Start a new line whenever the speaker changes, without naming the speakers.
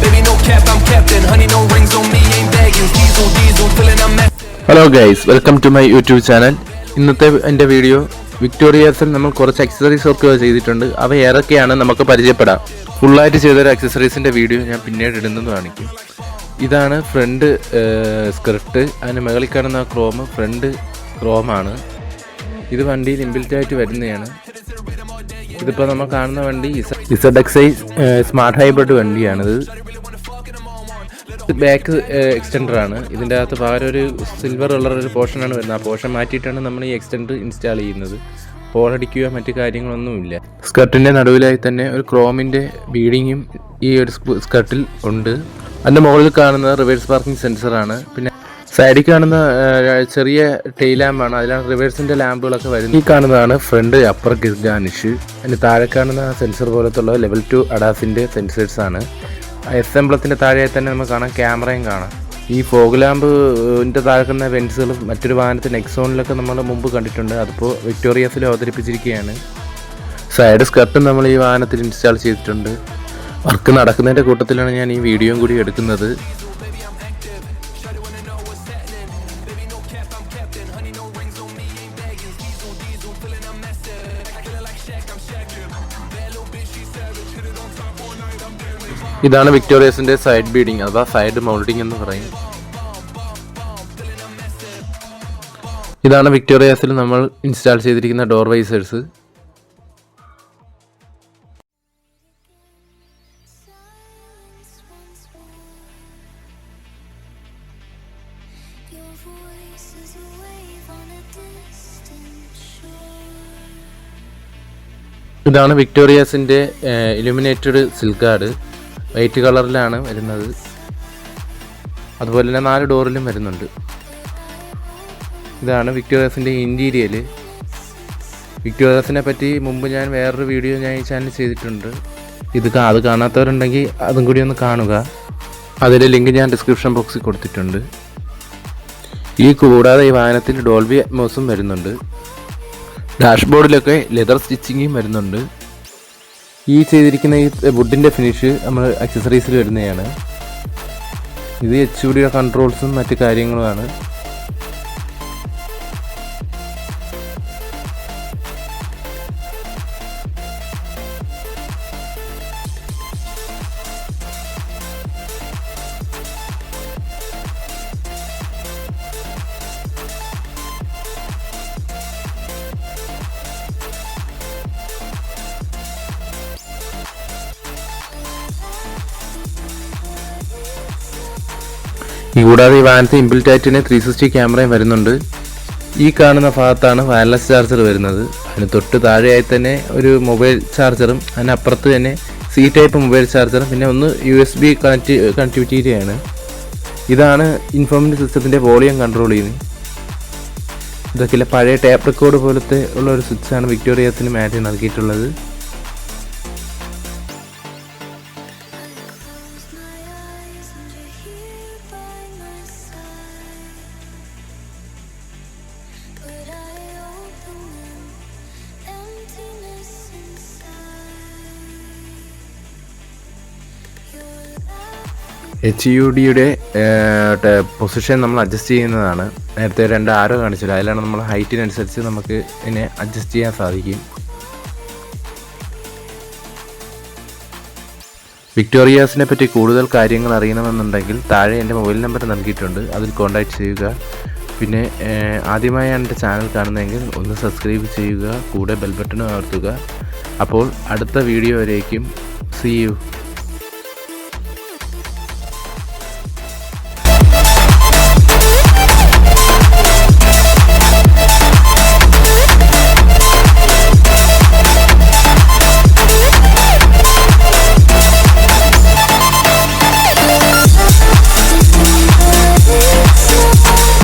Baby, no cap, I'm captain. Honey, no rings on me, ain't begging. Diesel, diesel, feeling I'm mad.
Hello guys, welcome to my YouTube channel. ഇന്നത്തെ എൻ്റെ video വിക്ടോറിയാസിൽ നമ്മൾ കുറച്ച് accessories work ചെയ്തിട്ടുണ്ട്. അവ ഏതൊക്കെയാണ് നമുക്ക് പരിചയപ്പെടാം. ഫുള്ളായിട്ട് ചെയ്തൊരു അക്സസറീസിൻ്റെ വീഡിയോ ഞാൻ പിന്നീട് ഇടുന്നത് കാണിക്കും. ഇതാണ് ഫ്രണ്ട് സ്കർട്ട്. അതിന് മുകളിൽ കാണുന്ന ക്രോം ഫ്രണ്ട് ക്രോമാണ്. ഇത് വണ്ടിയിൽ ഇൻബിൽറ്റായിട്ട് വരുന്നതാണ്. ഇതിപ്പോൾ നമ്മൾ കാണുന്ന വണ്ടി ZXi സ്മാർട്ട് ഹൈബ്രിഡ് വണ്ടിയാണിത്. ബാക്ക് എക്സ്റ്റൻഡറാണ്. ഇതിൻ്റെ അകത്ത് പകരം ഒരു സിൽവർ കളർ ഒരു പോർഷനാണ് വരുന്നത്. ആ പോർഷൻ മാറ്റിയിട്ടാണ് നമ്മൾ ഈ എക്സ്റ്റൻഡർ ഇൻസ്റ്റാൾ ചെയ്യുന്നത്. ഹോളടിക്കുക മറ്റു കാര്യങ്ങളൊന്നുമില്ല. സ്കർട്ടിൻ്റെ നടുവിലായി തന്നെ ഒരു ക്രോമിൻ്റെ ബീഡിങ്ങും ഈ ഒരു സ്കർട്ടിൽ ഉണ്ട്. അതിൻ്റെ മുകളിൽ കാണുന്നത് റിവേഴ്സ് പാർക്കിംഗ് സെൻസറാണ്. പിന്നെ സൈഡിൽ കാണുന്ന ചെറിയ ടെയിൽ ലാമ്പാണ്. അതിലാണ് റിവേഴ്സിൻ്റെ ലാമ്പുകളൊക്കെ വരുന്നത്. ഈ കാണുന്നതാണ് ഫ്രണ്ട് അപ്പർ ഗാർണിഷ്. അതിന് താഴെ കാണുന്ന സെൻസർ പോലത്തുള്ള ലെവൽ 2 അഡാസിൻ്റെ സെൻസേഴ്സാണ്. എസ് എംബ്ലത്തിൻ്റെ താഴെ തന്നെ നമുക്ക് കാണാം, ക്യാമറയും കാണാം. ഈ ഫോഗ് ലാമ്പിൻ്റെ താഴെ കാണുന്ന വെൻസുകളും മറ്റൊരു വാഹനത്തിന് നെക്സോണിലൊക്കെ നമ്മൾ മുമ്പ് കണ്ടിട്ടുണ്ട്. അതിപ്പോൾ വിക്ടോറിയാസിൽ അവതരിപ്പിച്ചിരിക്കുകയാണ്. സൈഡ് സ്കർട്ടും നമ്മൾ ഈ വാഹനത്തിൽ ഇൻസ്റ്റാൾ ചെയ്തിട്ടുണ്ട്. വർക്ക് നടക്കുന്നതിൻ്റെ കൂട്ടത്തിലാണ് ഞാൻ ഈ വീഡിയോയും കൂടി എടുക്കുന്നത്. ഇതാണ് വിക്ടോറിയാസിൻ്റെ സൈഡ് ബീഡിങ് അഥവാ സൈഡ് മൗൾഡിങ് എന്ന് പറയും. ഇതാണ് വിക്ടോറിയാസിൽ നമ്മൾ ഇൻസ്റ്റാൾ ചെയ്തിരിക്കുന്ന ഡോർ വൈസേഴ്സ്. ഇതാണ് വിക്ടോറിയാസിൻ്റെ ഇലുമിനേറ്റഡ് സിൽക്ക് ഗാർഡ്. വൈറ്റ് കളറിലാണ് വരുന്നത്. അതുപോലെ തന്നെ 4 ഡോറിലും വരുന്നുണ്ട്. ഇതാണ് വിക്ടോറിയാസിൻ്റെ ഇൻറ്റീരിയൽ. വിക്ടോറിയാസിനെ പറ്റി മുമ്പ് ഞാൻ വേറൊരു വീഡിയോ ഞാൻ ഈ ചാനൽ ചെയ്തിട്ടുണ്ട്. അത് കാണാത്തവരുണ്ടെങ്കിൽ അതും കൂടി ഒന്ന് കാണുക. അതിൻ്റെ ലിങ്ക് ഞാൻ ഡിസ്ക്രിപ്ഷൻ ബോക്സിൽ കൊടുത്തിട്ടുണ്ട്. ഈ കൂടാതെ ഈ വാഹനത്തിൽ ഡോൾബി അറ്റ്മോസും വരുന്നുണ്ട്. ഡാഷ്ബോർഡിലൊക്കെ ലെതർ സ്റ്റിച്ചിങ്ങും വരുന്നുണ്ട്. ഈ ചെയ്തിരിക്കുന്ന ഈ വുഡിൻ്റെ ഫിനിഷ് നമ്മൾ അക്സസറീസിൽ വരുന്നതാണ്. ഇത് HUD കൺട്രോൾസും മറ്റു കാര്യങ്ങളുമാണ്. കൂടാതെ ഈ വാഹനത്തെ ഇൻബിൽറ്റായിട്ടിന് 360 ക്യാമറയും വരുന്നുണ്ട്. ഈ കാണുന്ന ഭാഗത്താണ് വയർലെസ് ചാർജർ വരുന്നത്. അതിന് തൊട്ട് താഴെയായി തന്നെ ഒരു മൊബൈൽ ചാർജറും അതിനപ്പുറത്ത് തന്നെ C ടൈപ്പ് മൊബൈൽ ചാർജറും പിന്നെ ഒന്ന് USB കണക്ടിവിറ്റിയാണ്. ഇതാണ് ഇൻഫോർമെൻ്റ് സിസ്റ്റത്തിൻ്റെ വോളിയം കൺട്രോൾ ചെയ്യുന്നത്. ഇതൊക്കെ പഴയ ടേപ്പ് റെക്കോർഡ് പോലത്തെ ഉള്ള ഒരു സ്വിച്ചാണ് വിക്ടോറിയാസിന് മാറ്റി നൽകിയിട്ടുള്ളത്. HUDയുടെ പൊസിഷൻ നമ്മൾ അഡ്ജസ്റ്റ് ചെയ്യുന്നതാണ്. നേരത്തെ 2 ആരോ കാണിച്ചില്ല, അതിലാണ് നമ്മൾ ഹൈറ്റിനനുസരിച്ച് നമുക്ക് ഇതിനെ അഡ്ജസ്റ്റ് ചെയ്യാൻ സാധിക്കും. വിക്ടോറിയാസിനെ പറ്റി കൂടുതൽ കാര്യങ്ങൾ അറിയണമെന്നുണ്ടെങ്കിൽ താഴെ എൻ്റെ മൊബൈൽ നമ്പർ നൽകിയിട്ടുണ്ട്, അതിൽ കോൺടാക്റ്റ് ചെയ്യുക. പിന്നെ ആദ്യമായാണ് എൻ്റെ ചാനൽ കാണുന്നതെങ്കിൽ ഒന്ന് സബ്സ്ക്രൈബ് ചെയ്യുക, കൂടെ ബെൽ ബട്ടൺ അമർത്തുക. അപ്പോൾ അടുത്ത വീഡിയോ വരേക്കും see you.